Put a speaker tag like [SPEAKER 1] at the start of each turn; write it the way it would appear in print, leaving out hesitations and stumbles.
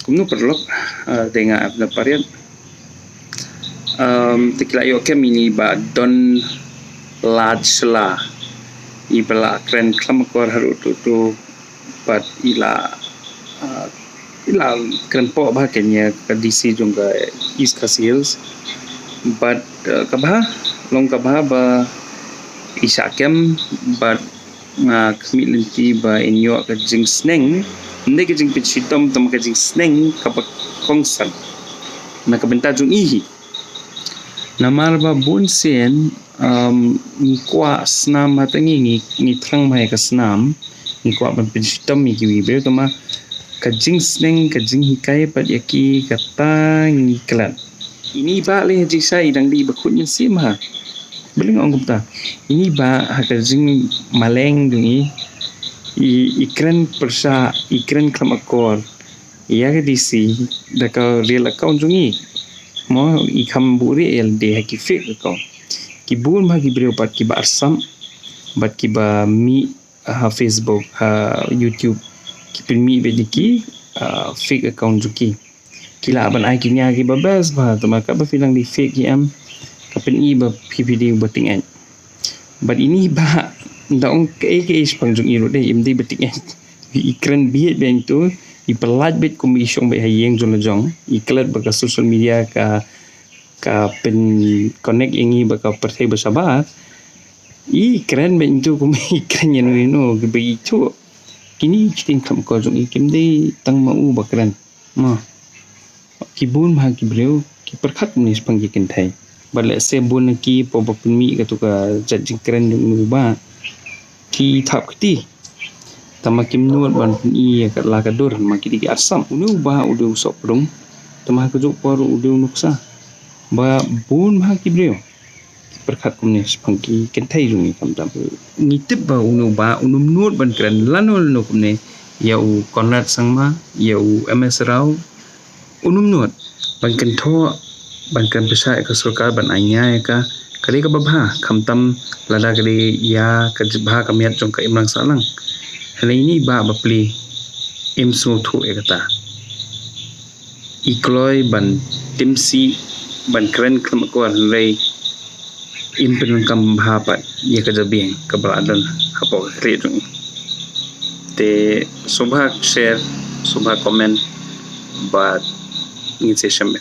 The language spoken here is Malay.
[SPEAKER 1] kumno perlok dengan apna parian tikla yo ke mini ba don lajla ibala kren klamakor haru tu but ila kren po ba kenya ka DC jungga East Coast Hills but kabha long kabha ba isakem but kami lenti ba inyo ka jing sneng hindi ka jing pichitom tam ka jing sneng kapag kongsan nakabenta jung ihi namar ba bunsen ni kwa snam hatangi ni trang mai ka snam ni kwa ban pichitom mi kiwi be to ma ka jing sneng ka jing hikai pat yaki kata ni klan ini ba le jing sai dang di ba khun sim ha beling ong gupta ini ba hakajing maleng dungi ikran persa ikran klamakor ya ke DC daka real account dungi mo ikam buri LD haki fake account ki bun bagi breu pat ki ba arsam bat ki ba mi Facebook YouTube ki pilmi bediki fake account juki kila ban ai kinya ki babas ba to maka ba filang di fake ki am kapin iba PPD bating an but ini ba daong ke pangjung iro deh imdi bating an ikran biet ben tu ipelat bet komisyon ba hayeng jong iklat baka social media ka pen connect ingi baka pertai bersama ikran ben tu kum ikran yan no gibi tu kini citing kam ko jong ikim de tang mau bakran ma kibun ma kibreu ki perkhat nis panggikin thai balik sebun ki popopun mi ka tu ka jajing keren nu ba ki thap kti tamakim nuat ban pun i ka la ka dur maki di arsam unu ba udu sok prung tamah ka juk por udu nuksa ba bun ma ki breu perkhat kumne spangki kentai rungi kam tam ngitip ba unu nuat ban keren lanol no kumne yau konrad sangma yau MS Rao unum nuat ban kentho bankan besar ka surkar ban anya ka kali ka babha khamtam lada kali ya ka jibha kamiat jong ka imlang salang hal ini ba bapli im suthu ekata ikloy ban timsi ban kren klamakor rei impen kam bhapat ya ka jabing ka baladan hapo kre jong te subha share subha comment but ini session